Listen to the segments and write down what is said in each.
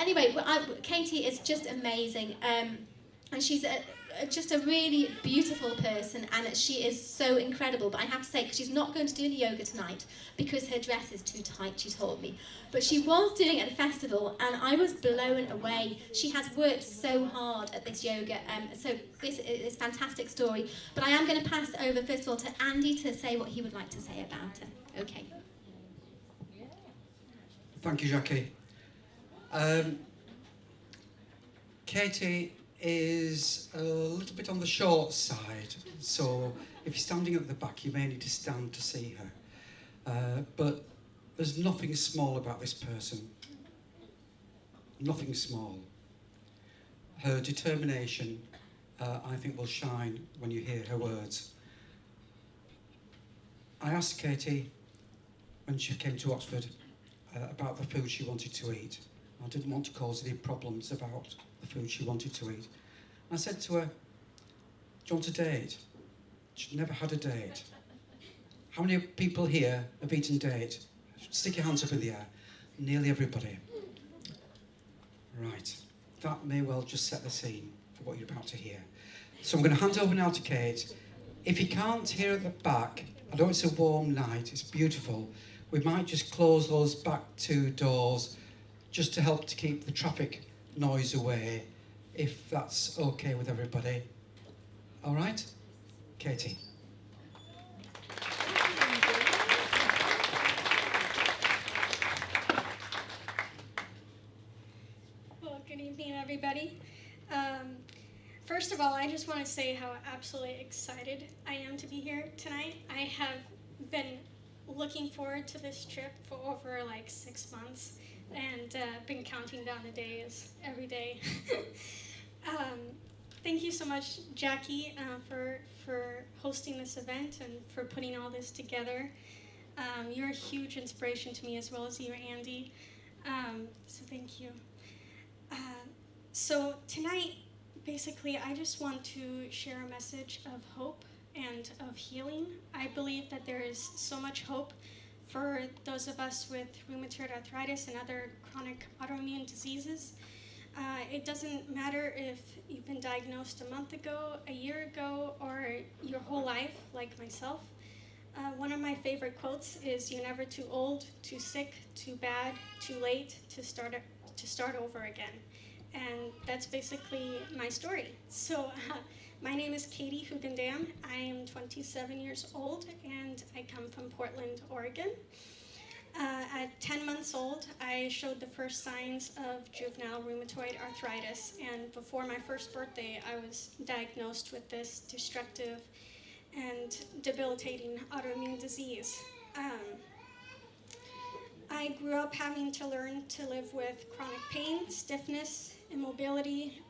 anyway, Katy is just amazing. And she's just a really beautiful person, and she is so incredible. But I have to say, because she's not going to do any yoga tonight because her dress is too tight, she told me. But she was doing it at a festival, and I was blown away. She has worked so hard at this yoga, so this is a fantastic story. But I am going to pass over, first of all, to Andy to say what he would like to say about her. Okay. Thank you, Jackie. Katy is a little bit on the short side, so if you're standing at the back, you may need to stand to see her. But there's nothing small about this person. Nothing small. Her determination, I think, will shine when you hear her words. I asked Katy when she came to Oxford about the food she wanted to eat. I didn't want to cause any problems about the food she wanted to eat. I said to her, "Do you want a date?" She'd never had a date. How many people here have eaten date? Stick your hands up in the air. Nearly everybody. Right. That may well just set the scene for what you're about to hear. So I'm going to hand over now to Kate. If you can't hear at the back, I know it's a warm night, it's beautiful, we might just close those back two doors just to help to keep the traffic noise away, if that's okay with everybody. All right? Katy. Well, good evening, everybody. First of all, I just want to say how absolutely excited I am to be here tonight. I have been looking forward to this trip for over like 6 months, and been counting down the days every day. Thank you so much, Jackie, for hosting this event and for putting all this together. You're a huge inspiration to me, as well as you, Andy. So thank you. So tonight, basically, I just want to share a message of hope and of healing. I believe that there is so much hope for those of us with rheumatoid arthritis and other chronic autoimmune diseases. It doesn't matter if you've been diagnosed a month ago, a year ago, or your whole life, like myself. One of my favorite quotes is, "You're never too old, too sick, too bad, too late to start over again." And that's basically my story. So my name is Katy Hugendam. I am 27 years old, and I come from Portland, Oregon. At 10 months old, I showed the first signs of juvenile rheumatoid arthritis, and before my first birthday, I was diagnosed with this destructive and debilitating autoimmune disease. I grew up having to learn to live with chronic pain, stiffness, immobility,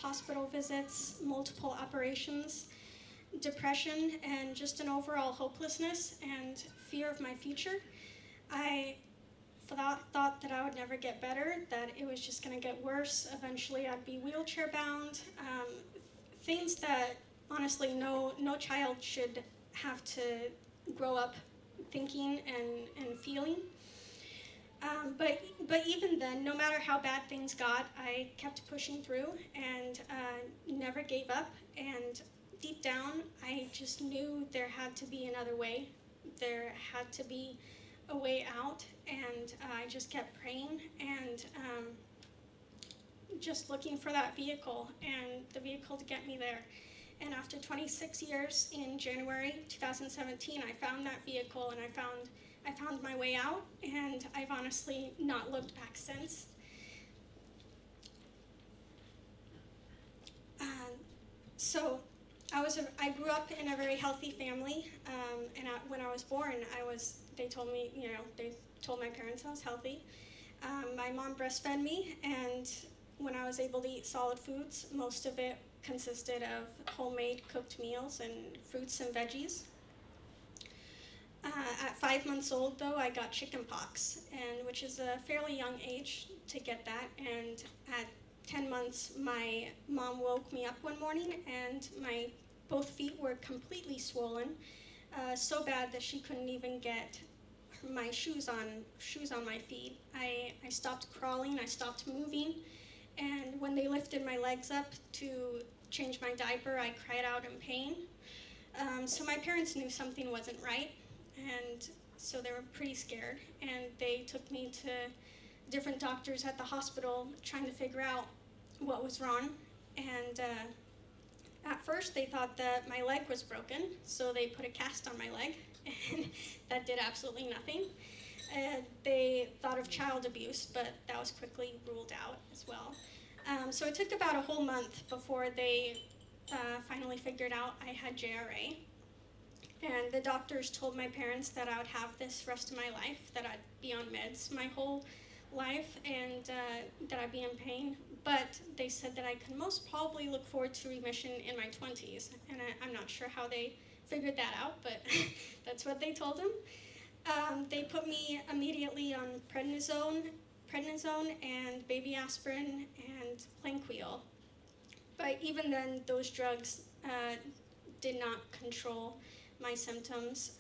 hospital visits, multiple operations, depression, and just an overall hopelessness and fear of my future. I thought that I would never get better, that it was just going to get worse. Eventually I'd be wheelchair bound. Things that honestly no child should have to grow up thinking and feeling. But even then, no matter how bad things got, I kept pushing through and never gave up. And deep down, I just knew there had to be another way. There had to be a way out, and I just kept praying and just looking for that vehicle and the vehicle to get me there. And after 26 years, in January 2017, I found that vehicle, and I found my way out, and I've honestly not looked back since. So I grew up in a very healthy family, and when I was born, they told my parents I was healthy. My mom breastfed me, and when I was able to eat solid foods, most of it consisted of homemade cooked meals and fruits and veggies. At 5 months old, though, I got chickenpox, which is a fairly young age to get that. And at 10 months, my mom woke me up one morning, and my both feet were completely swollen, so bad that she couldn't even get my shoes on my feet. I stopped crawling, I stopped moving, and when they lifted my legs up to change my diaper, I cried out in pain. So my parents knew something wasn't right, and so they were pretty scared, and they took me to different doctors at the hospital trying to figure out what was wrong. And at first they thought that my leg was broken, so they put a cast on my leg, and that did absolutely nothing. They thought of child abuse, but that was quickly ruled out as well. So it took about a whole month before they finally figured out I had JRA. And the doctors told my parents that I would have this rest of my life, that I'd be on meds my whole life, and that I'd be in pain. But they said that I could most probably look forward to remission in my 20s. And I'm not sure how they figured that out, but that's what they told them. They put me immediately on prednisone and baby aspirin and Planquil. But even then, those drugs did not control my symptoms.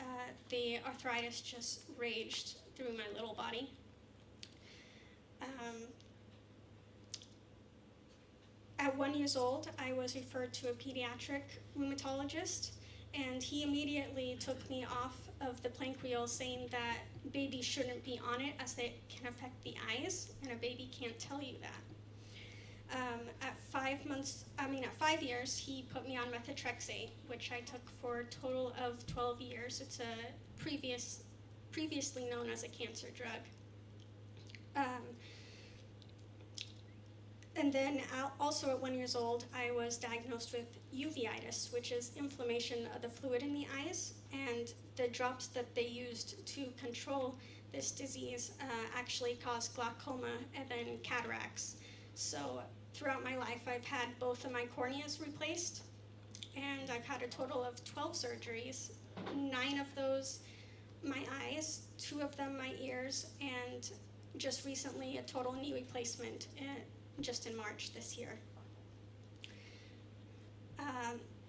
The arthritis just raged through my little body. At 1 year old, I was referred to a pediatric rheumatologist, and he immediately took me off of the Planquil, saying that babies shouldn't be on it as it can affect the eyes, and a baby can't tell you that. At 5 years, he put me on methotrexate, which I took for a total of 12 years. It's a previously known as a cancer drug. And then also at 1 year old, I was diagnosed with uveitis, which is inflammation of the fluid in the eyes. And the drops that they used to control this disease actually caused glaucoma and then cataracts. So throughout my life, I've had both of my corneas replaced, and I've had a total of 12 surgeries, 9 of those my eyes, 2 of them my ears, and just recently a total knee replacement just in March this year.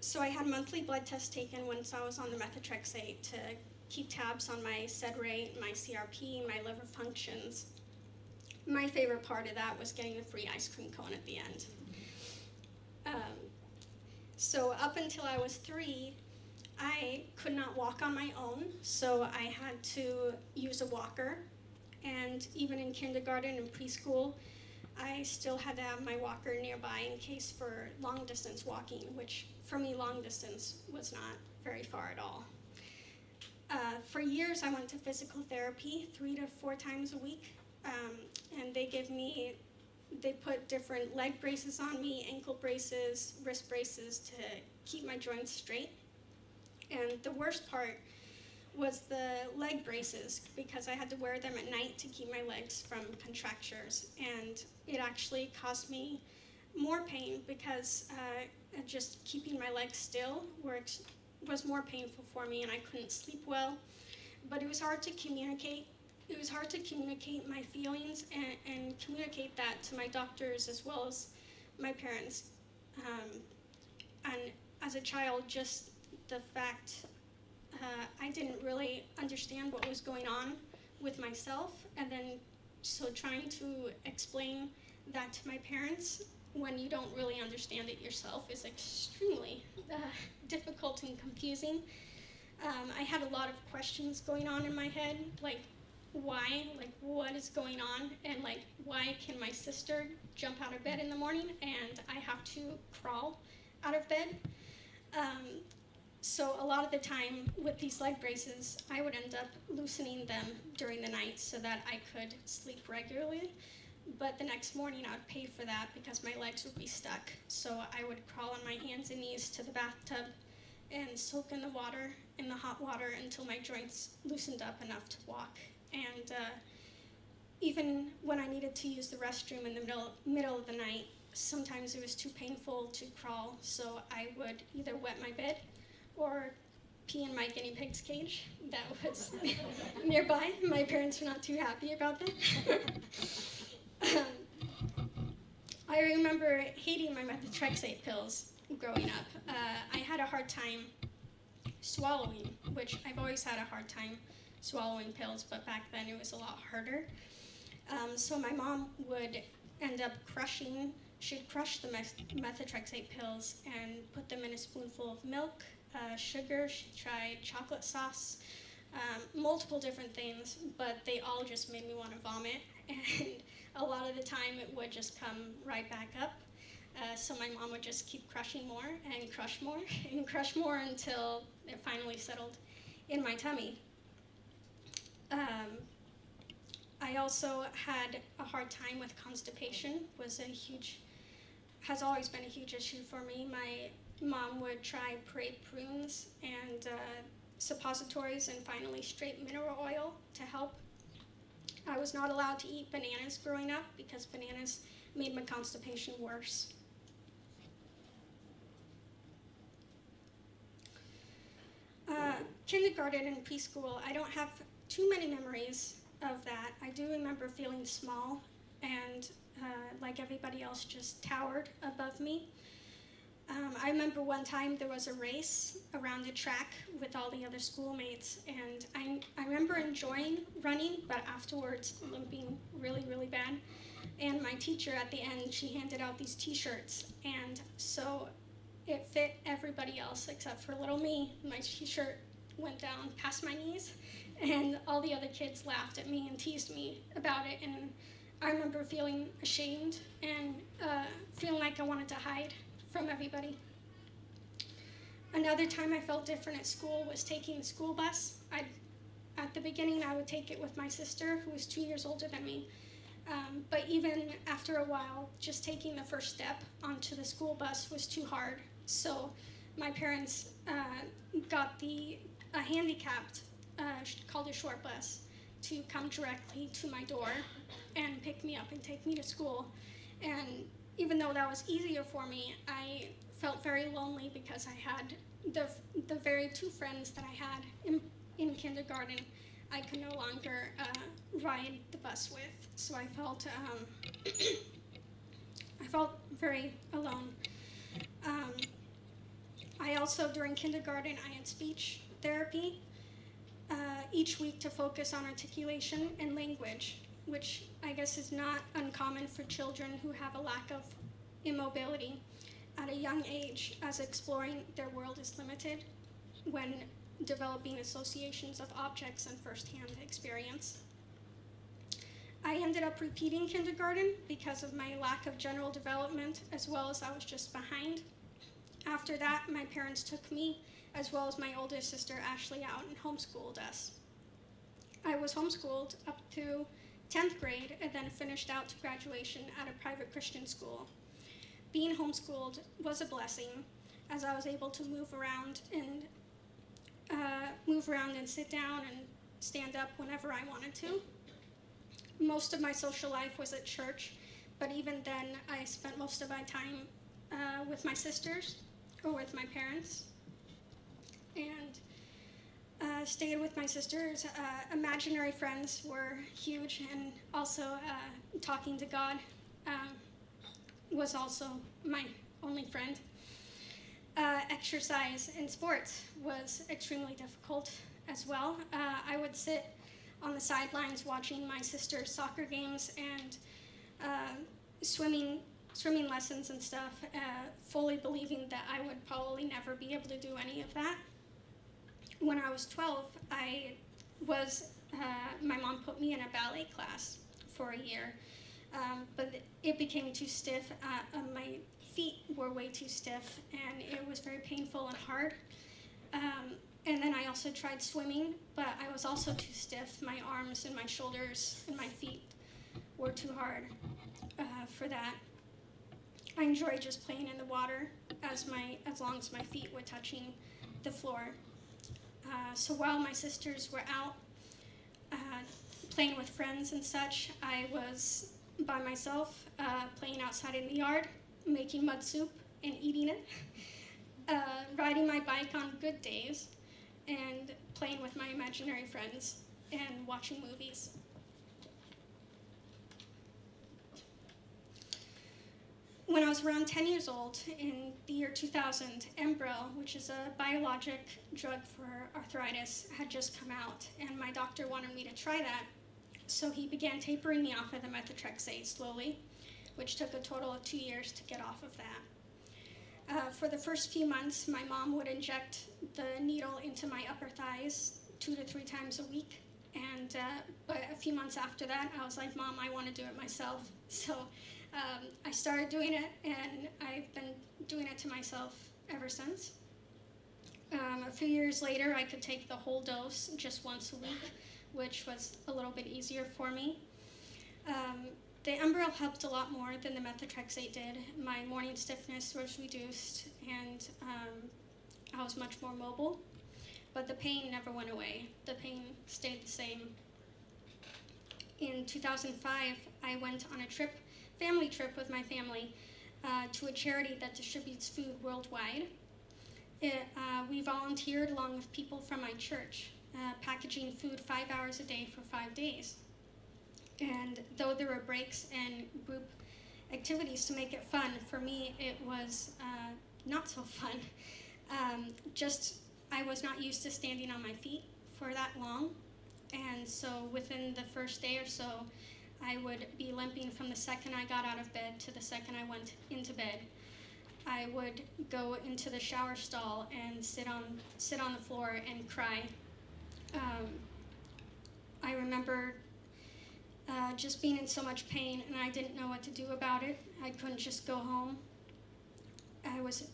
So I had monthly blood tests taken once I was on the methotrexate to keep tabs on my SED rate, my CRP, my liver functions. My favorite part of that was getting the free ice cream cone at the end. So up until I was 3, I could not walk on my own, so I had to use a walker. And even in kindergarten and preschool, I still had to have my walker nearby in case for long distance walking, which for me long distance was not very far at all. For years I went to physical therapy 3 to 4 times a week, and they put different leg braces on me, ankle braces, wrist braces to keep my joints straight. And the worst part was the leg braces, because I had to wear them at night to keep my legs from contractures, and it actually caused me more pain because just keeping my legs still was more painful for me, and I couldn't sleep well. But it was hard to communicate. It was hard to communicate my feelings and communicate that to my doctors as well as my parents. And as a child, just the fact I didn't really understand what was going on with myself, and then so trying to explain that to my parents when you don't really understand it yourself is extremely difficult and confusing. I had a lot of questions going on in my head, like why, like what is going on, and like why can my sister jump out of bed in the morning and I have to crawl out of bed? So a lot of the time with these leg braces, I would end up loosening them during the night so that I could sleep regularly. But the next morning I would pay for that because my legs would be stuck. So I would crawl on my hands and knees to the bathtub and soak in the hot water until my joints loosened up enough to walk. And even when I needed to use the restroom in the middle of the night, sometimes it was too painful to crawl, so I would either wet my bed or pee in my guinea pig's cage that was nearby. My parents were not too happy about that. I remember hating my methotrexate pills growing up. I had a hard time swallowing, which I've always had a hard time swallowing pills, but back then it was a lot harder. So my mom would end up she'd crush the methotrexate pills and put them in a spoonful of milk, sugar. She tried chocolate sauce, multiple different things, but they all just made me want to vomit. And a lot of the time it would just come right back up. So my mom would just keep crushing more and crush more and crush more until it finally settled in my tummy. I also had a hard time with constipation. Has always been a huge issue for me. My mom would try parade prunes and suppositories and finally straight mineral oil to help. I was not allowed to eat bananas growing up because bananas made my constipation worse. Kindergarten and preschool, I don't have too many memories of that. I do remember feeling small and like everybody else just towered above me. I remember one time there was a race around the track with all the other schoolmates, and I remember enjoying running, but afterwards limping really, really bad. And my teacher at the end, she handed out these t-shirts, and so it fit everybody else except for little me. My t-shirt went down past my knees, and all the other kids laughed at me and teased me about it, and I remember feeling ashamed and feeling like I wanted to hide from everybody. Another time I felt different at school was taking the school bus. At the beginning, I would take it with my sister, who was 2 years older than me. But even after a while, just taking the first step onto the school bus was too hard. So my parents got a handicapped, called a short bus, to come directly to my door and pick me up and take me to school. And even though that was easier for me, I felt very lonely because I had the very two friends that I had in kindergarten, I could no longer ride the bus with. So I felt very alone. I also, during kindergarten, I had speech therapy each week to focus on articulation and language, which I guess is not uncommon for children who have a lack of immobility at a young age, as exploring their world is limited when developing associations of objects and firsthand experience. I ended up repeating kindergarten because of my lack of general development, as well as I was just behind. After that, my parents took me, as well as my older sister Ashley, out and homeschooled us. I was homeschooled up to 10th grade and then finished out to graduation at a private Christian school. Being homeschooled was a blessing, as I was able to move around and sit down and stand up whenever I wanted to. Most of my social life was at church, but even then I spent most of my time with my sisters or with my parents, and stayed with my sisters. Imaginary friends were huge, and also talking to God was also my only friend. Exercise and sports was extremely difficult as well. I would sit on the sidelines watching my sister's soccer games and swimming lessons and stuff, fully believing that I would probably never be able to do any of that. When I was 12, my mom put me in a ballet class for a year, but it became too stiff. My feet were way too stiff, and it was very painful and hard. And then I also tried swimming, but I was also too stiff. My arms and my shoulders and my feet were too hard for that. I enjoyed just playing in the water as long as my feet were touching the floor. So while my sisters were out playing with friends and such, I was by myself playing outside in the yard, making mud soup and eating it, riding my bike on good days, and playing with my imaginary friends and watching movies. When I was around 10 years old, in the year 2000, Enbrel, which is a biologic drug for arthritis, had just come out, and my doctor wanted me to try that. So he began tapering me off of the methotrexate slowly, which took a total of 2 years to get off of that. For the first few months, my mom would inject the needle into my upper thighs 2 to 3 times a week. And but a few months after that, I was like, Mom, I want to do it myself. So I started doing it, and I've been doing it to myself ever since. A few years later, I could take the whole dose just once a week, which was a little bit easier for me. The Enbrel helped a lot more than the methotrexate did. My morning stiffness was reduced, and I was much more mobile. But the pain never went away. The pain stayed the same. In 2005, I went on a family trip with my family to a charity that distributes food worldwide. We volunteered along with people from my church, packaging food 5 hours a day for 5 days. And though there were breaks and group activities to make it fun, for me it was not so fun. I was not used to standing on my feet for that long, and so within the first day or so, I would be limping from the second I got out of bed to the second I went into bed. I would go into the shower stall and sit on the floor and cry. I remember just being in so much pain, and I didn't know what to do about it. I couldn't just go home. I was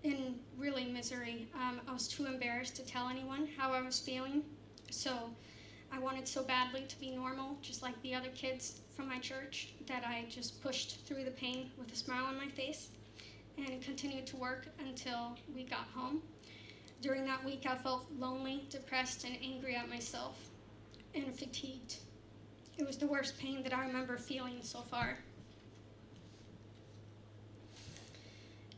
in really misery. I was too embarrassed to tell anyone how I was feeling. So I wanted so badly to be normal, just like the other kids from my church, that I just pushed through the pain with a smile on my face and continued to work until we got home. During that week, I felt lonely, depressed, and angry at myself, and fatigued. It was the worst pain that I remember feeling so far.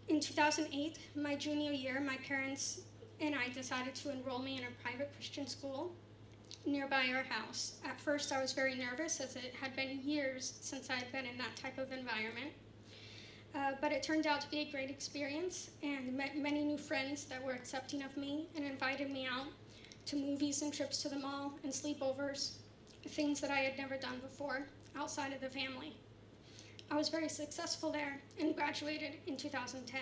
In 2008, my junior year, my parents and I decided to enroll me in a private Christian school nearby our house. At first, I was very nervous, as it had been years since I had been in that type of environment. But it turned out to be a great experience, and met many new friends that were accepting of me and invited me out to movies and trips to the mall and sleepovers, things that I had never done before outside of the family. I was very successful there and graduated in 2010.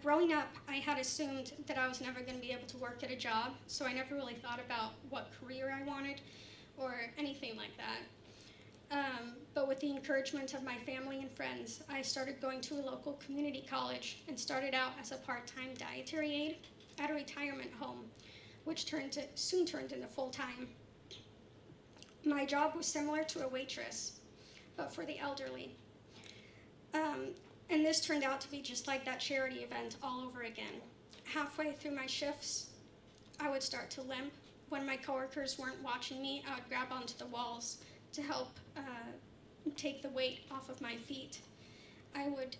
Growing up, I had assumed that I was never going to be able to work at a job, so I never really thought about what career I wanted or anything like that. But with the encouragement of my family and friends, I started going to a local community college and started out as a part-time dietary aide at a retirement home, which soon turned into full-time. My job was similar to a waitress, but for the elderly. And this turned out to be just like that charity event all over again. Halfway through my shifts, I would start to limp. When my coworkers weren't watching me, I would grab onto the walls to help take the weight off of my feet. I would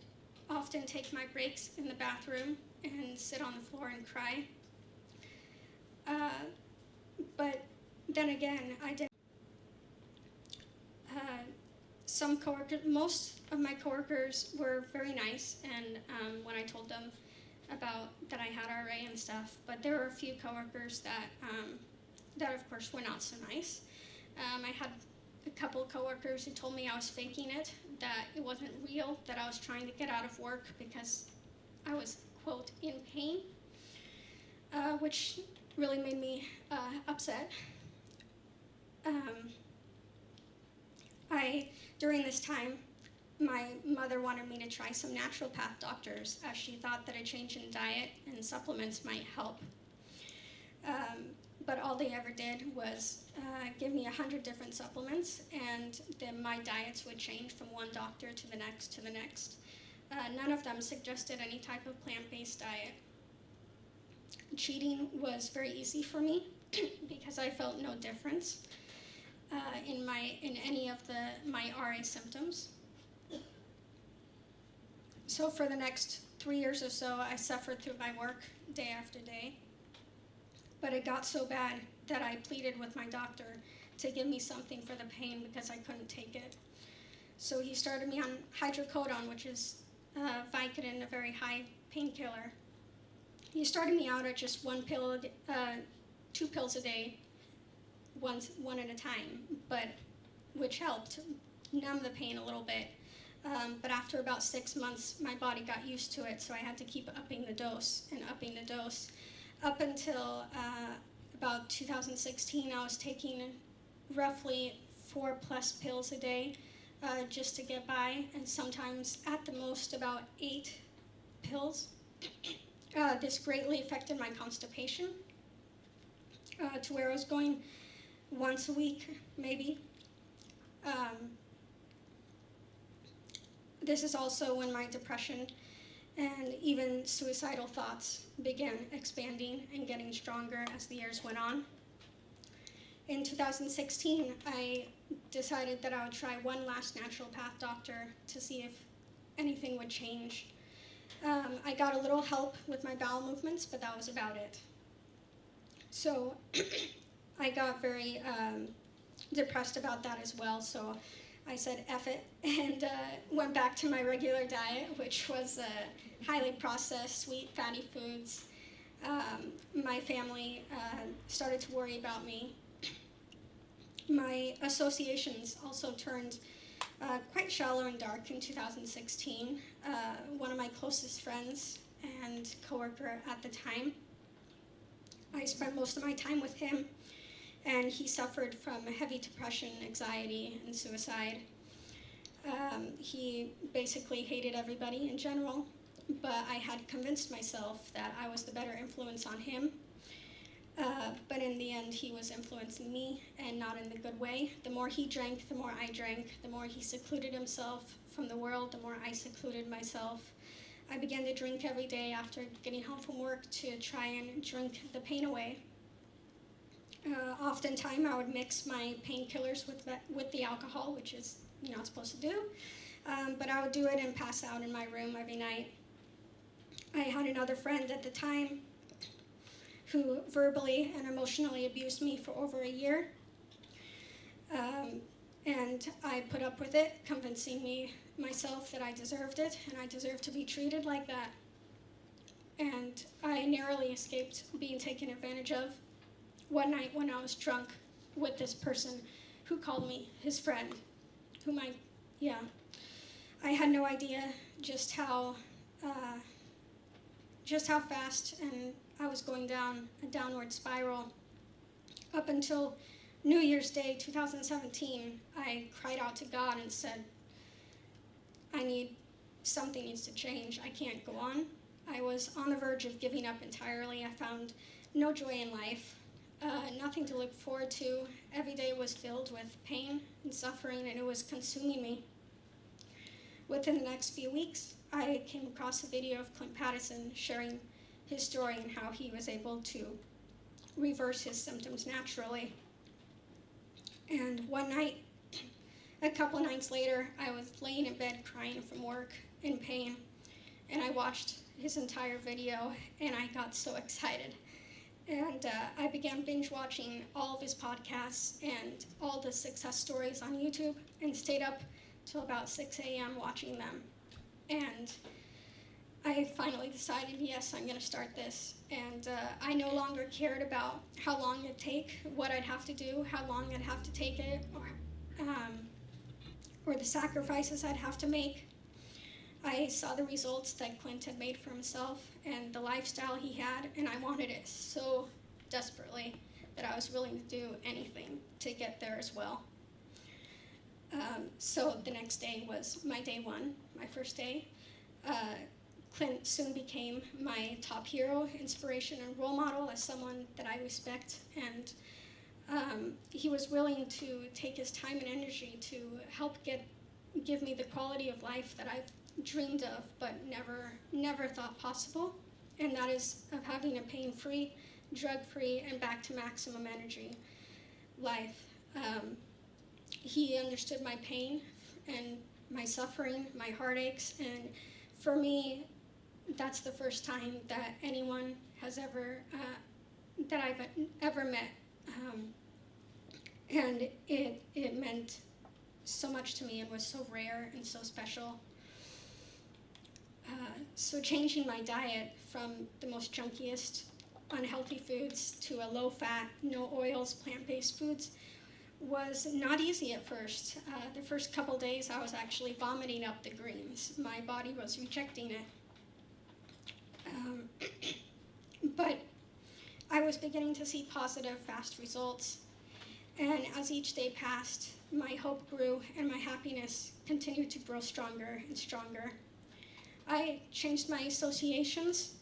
often take my breaks in the bathroom and sit on the floor and cry. But then again, I didn't. Most of my coworkers were very nice, and when I told them about that I had RA and stuff, but there were a few coworkers that of course were not so nice. I had a couple of coworkers who told me I was faking it, that it wasn't real, that I was trying to get out of work because I was, quote, in pain, which really made me upset. During this time, my mother wanted me to try some naturopath doctors, as she thought that a change in diet and supplements might help. But all they ever did was give me 100 different supplements, and then my diets would change from one doctor to the next to the next. None of them suggested any type of plant-based diet. Cheating was very easy for me because I felt no difference in any of my RA symptoms. So for the next 3 years or so, I suffered through my work day after day. But it got so bad that I pleaded with my doctor to give me something for the pain because I couldn't take it. So he started me on hydrocodone, which is Vicodin, a very high painkiller. He started me out at just 2 pills a day, one at a time, but which helped numb the pain a little bit. But after about 6 months, my body got used to it, so I had to keep upping the dose up until about 2016. I was taking roughly 4+ pills a day just to get by, and sometimes at the most about 8 pills. This greatly affected my constipation to where I was going once a week, maybe. This is also when my depression and even suicidal thoughts began expanding and getting stronger as the years went on. In 2016, I decided that I would try one last naturopath doctor to see if anything would change. I got a little help with my bowel movements, but that was about it. So I got very depressed about that as well, so I said F it and went back to my regular diet, which was highly processed, sweet, fatty foods. My family started to worry about me. My associations also turned quite shallow and dark in 2016. One of my closest friends and coworker at the time, I spent most of my time with him, and he suffered from heavy depression, anxiety, and suicide. He basically hated everybody in general, but I had convinced myself that I was the better influence on him. But in the end, he was influencing me, and not in the good way. The more he drank, the more I drank. The more he secluded himself from the world, the more I secluded myself. I began to drink every day after getting home from work to try and drink the pain away. Oftentimes, I would mix my painkillers with the alcohol, which is you're not supposed to do. But I would do it and pass out in my room every night. I had another friend at the time who verbally and emotionally abused me for over a year. And I put up with it, convincing myself that I deserved it and I deserved to be treated like that. And I narrowly escaped being taken advantage of one night when I was drunk with this person who called me his friend, I had no idea just how fast and I was going down a downward spiral. Up until New Year's Day 2017, I cried out to God and said, something needs to change. I can't go on. I was on the verge of giving up entirely. I found no joy in life, nothing to look forward to. Every day was filled with pain and suffering, and it was consuming me. Within the next few weeks, I came across a video of Clint Pattison sharing his story and how he was able to reverse his symptoms naturally. And one night, a couple nights later, I was laying in bed crying from work in pain, and I watched his entire video, and I got so excited. And I began binge watching all of his podcasts and all the success stories on YouTube, and stayed up till about 6 a.m. watching them. And I finally decided, yes, I'm going to start this. And I no longer cared about how long it'd take, what I'd have to do, how long I'd have to take it, or the sacrifices I'd have to make. I saw the results that Clint had made for himself and the lifestyle he had, and I wanted it so desperately that I was willing to do anything to get there as well. So the next day was my day one, my first day. Clint soon became my top hero, inspiration, and role model as someone that I respect. And he was willing to take his time and energy to help give me the quality of life that I've dreamed of but never thought possible. And that is of having a pain-free, drug-free, and back to maximum energy life. He understood my pain and my suffering, my heartaches, and for me, that's the first time that anyone has that I've ever met. And it meant so much to me and was so rare and so special. So changing my diet from the most junkiest, unhealthy foods to a low-fat, no oils, plant-based foods was not easy at first. The first couple days I was actually vomiting up the greens. My body was rejecting it. But I was beginning to see positive, fast results. And as each day passed, my hope grew and my happiness continued to grow stronger and stronger. I changed my associations.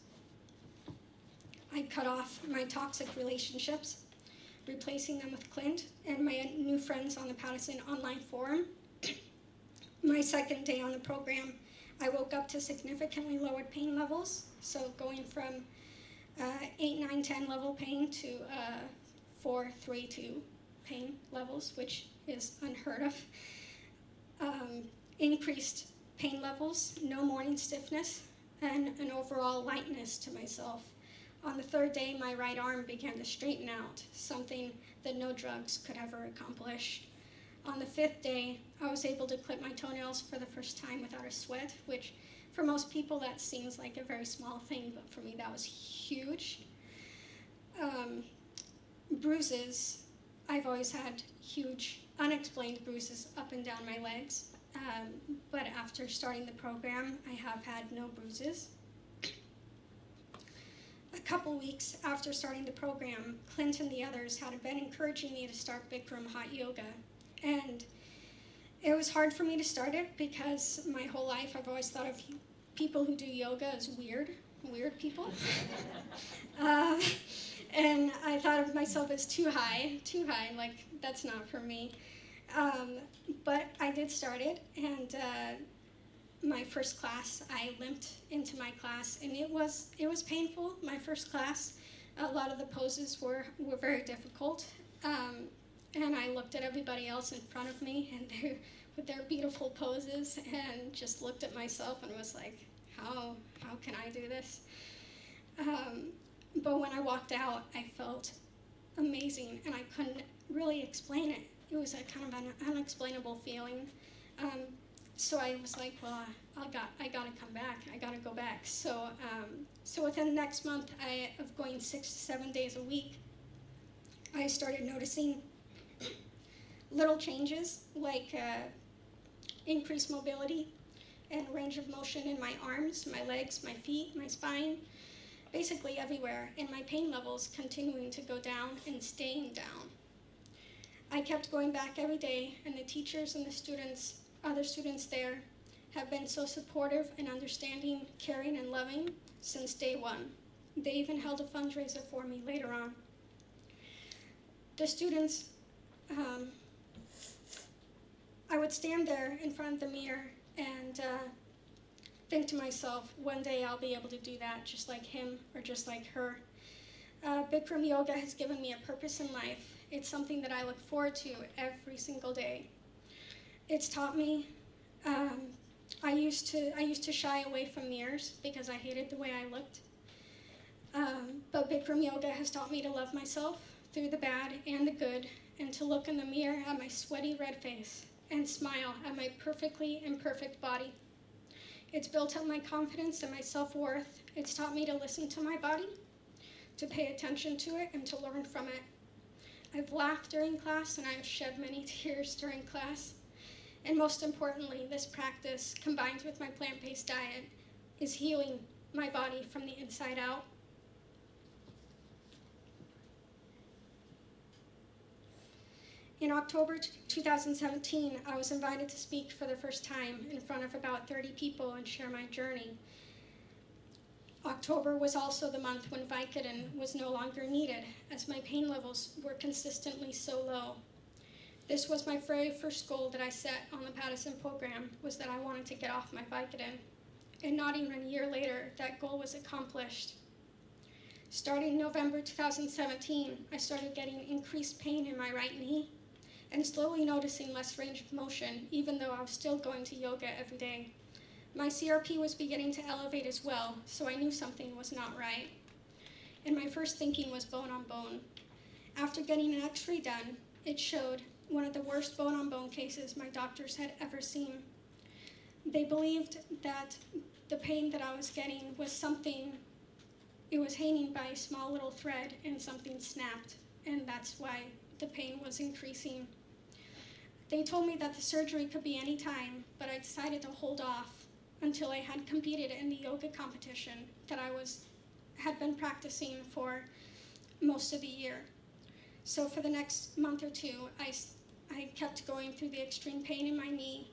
I cut off my toxic relationships, replacing them with Clint and my new friends on the Pattison online forum. My second day on the program, I woke up to significantly lowered pain levels. So going from 8, 9, 10 level pain to 4, 3, 2 pain levels, which is unheard of. Increased pain levels, no morning stiffness, and an overall lightness to myself. On the third day, my right arm began to straighten out, something that no drugs could ever accomplish. On the fifth day, I was able to clip my toenails for the first time without a sweat, which for most people that seems like a very small thing, but for me that was huge. Bruises, I've always had huge unexplained bruises up and down my legs, but after starting the program, I have had no bruises. A couple weeks after starting the program, Clint and the others had been encouraging me to start Bikram hot yoga. And it was hard for me to start it because my whole life I've always thought of people who do yoga as weird people. And I thought of myself as too high, like that's not for me. But I did start it, and my first class, I limped into my class, and it was painful, my first class. A lot of the poses were very difficult. And I looked at everybody else in front of me, and they with their beautiful poses, and just looked at myself and was like, how can I do this? But when I walked out, I felt amazing, and I couldn't really explain it. It was a kind of an unexplainable feeling. So I was like, well, I gotta come back. I gotta go back. So within the next month of going 6 to 7 days a week, I started noticing little changes like increased mobility and range of motion in my arms, my legs, my feet, my spine, basically everywhere, and my pain levels continuing to go down and staying down. I kept going back every day, and the teachers and the students, other students there, have been so supportive and understanding, caring, and loving since day one. They even held a fundraiser for me later on. The students, I would stand there in front of the mirror and think to myself, one day I'll be able to do that just like him or just like her. Bikram yoga has given me a purpose in life. It's something that I look forward to every single day. It's taught me, I used to shy away from mirrors because I hated the way I looked. But Bikram yoga has taught me to love myself through the bad and the good, and to look in the mirror at my sweaty red face and smile at my perfectly imperfect body. It's built up my confidence and my self-worth. It's taught me to listen to my body, to pay attention to it, and to learn from it. I've laughed during class, and I've shed many tears during class. And most importantly, this practice, combined with my plant-based diet, is healing my body from the inside out. In October 2017, I was invited to speak for the first time in front of about 30 people and share my journey. October was also the month when Vicodin was no longer needed, as my pain levels were consistently so low. This was my very first goal that I set on the Pattison program, was that I wanted to get off my Vicodin. And not even a year later, that goal was accomplished. Starting November 2017, I started getting increased pain in my right knee and slowly noticing less range of motion, even though I was still going to yoga every day. My CRP was beginning to elevate as well, so I knew something was not right. And my first thinking was bone on bone. After getting an x-ray done, it showed one of the worst bone-on-bone cases my doctors had ever seen. They believed that the pain that I was getting was something, it was hanging by a small little thread and something snapped, and that's why the pain was increasing. They told me that the surgery could be any time, but I decided to hold off until I had competed in the yoga competition that I had been practicing for most of the year. So for the next month or two, I kept going through the extreme pain in my knee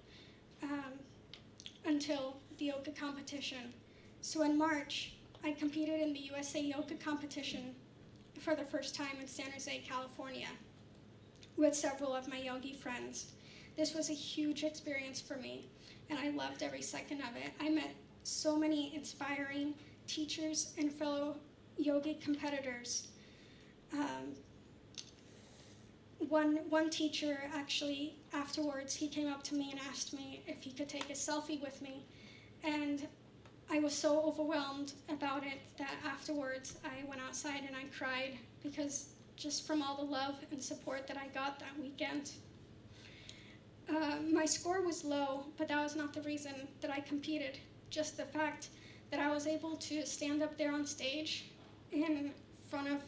until the yoga competition. So in March, I competed in the USA Yoga competition for the first time in San Jose, California, with several of my yogi friends. This was a huge experience for me, and I loved every second of it. I met so many inspiring teachers and fellow yogi competitors. One teacher actually, afterwards, he came up to me and asked me if he could take a selfie with me. And I was so overwhelmed about it that afterwards I went outside and I cried, because just from all the love and support that I got that weekend. My score was low, but that was not the reason that I competed. Just the fact that I was able to stand up there on stage in front of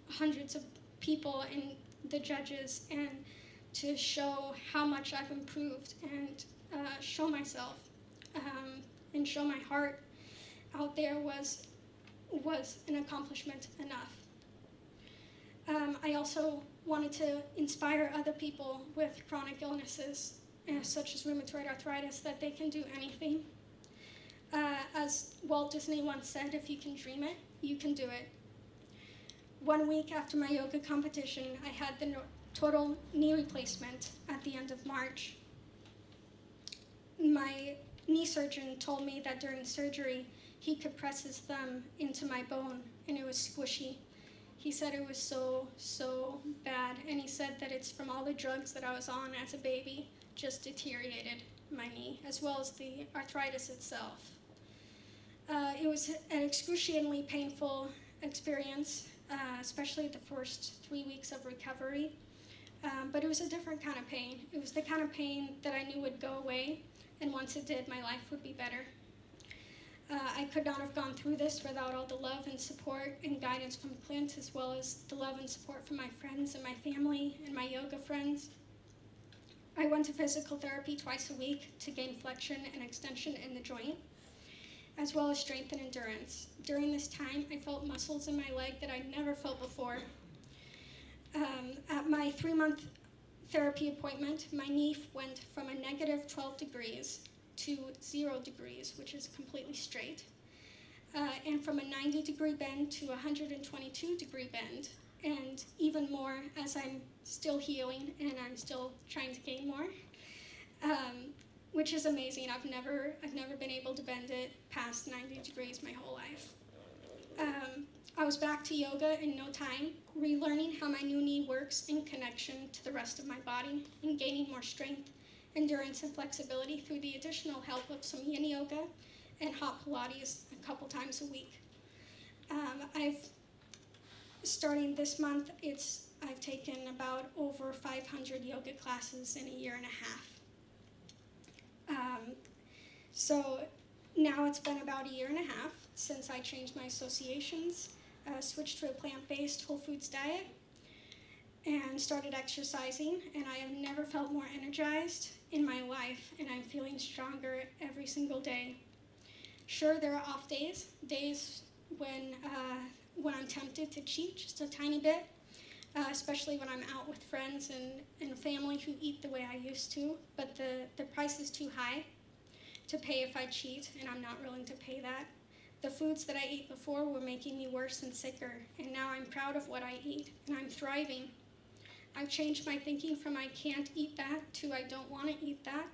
hundreds of people and the judges, and to show how much I've improved, and show myself and show my heart out there was an accomplishment enough. I also wanted to inspire other people with chronic illnesses, such as rheumatoid arthritis, that they can do anything. As Walt Disney once said, if you can dream it, you can do it. 1 week after my yoga competition, I had the total knee replacement at the end of March. My knee surgeon told me that during surgery, he could press his thumb into my bone, and it was squishy. He said it was so bad, and he said that it's from all the drugs that I was on as a baby, just deteriorated my knee, as well as the arthritis itself. It was an excruciatingly painful experience, especially the first 3 weeks of recovery, but it was a different kind of pain. It was the kind of pain that I knew would go away, and once it did, my life would be better. I could not have gone through this without all the love and support and guidance from Clint, as well as the love and support from my friends and my family and my yoga friends. I went to physical therapy twice a week to gain flexion and extension in the joint, as well as strength and endurance. During this time, I felt muscles in my leg that I'd never felt before. At my 3-month therapy appointment, my knee went from a negative 12 degrees to 0 degrees, which is completely straight, and from a 90-degree bend to a 122-degree bend, and even more as I'm still healing and I'm still trying to gain more, which is amazing. I've never been able to bend it past 90 degrees my whole life. I was back to yoga in no time, relearning how my new knee works in connection to the rest of my body, and gaining more strength, endurance, and flexibility through the additional help of some yin yoga and hot Pilates a couple times a week. Starting this month, I've taken about over 500 yoga classes in a year and a half. So now it's been about a year and a half since I changed my associations, switched to a plant-based whole foods diet, and started exercising, and I have never felt more energized in my life, and I'm feeling stronger every single day. Sure, there are off days when I'm tempted to cheat just a tiny bit, especially when I'm out with friends and family who eat the way I used to, but the price is too high to pay if I cheat, and I'm not willing to pay that. The foods that I ate before were making me worse and sicker, and now I'm proud of what I eat, and I'm thriving. I've changed my thinking from I can't eat that to I don't want to eat that,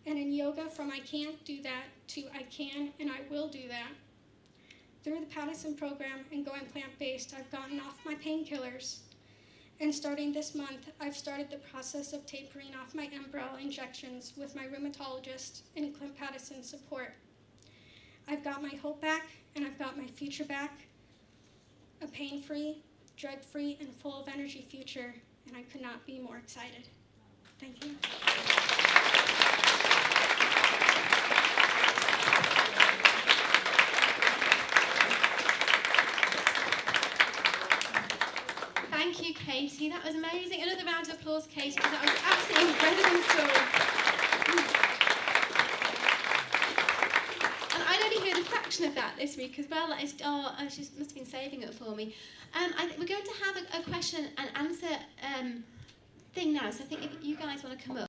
and in yoga from I can't do that to I can and I will do that. Through the Pattison program and going plant-based, I've gotten off my painkillers, and starting this month, I've started the process of tapering off my Enbrel injections with my rheumatologist and Clint Pattison's support. I've got my hope back, and I've got my future back, a pain-free, drug-free, and full of energy future, and I could not be more excited. Thank you. Thank you, Katy. That was amazing. Another round of applause, Katy, because that was absolutely incredible story. And I'd only heard a fraction of that this week as well. She must have been saving it for me. We're going to have a question and answer thing now. So I think if you guys want to come up.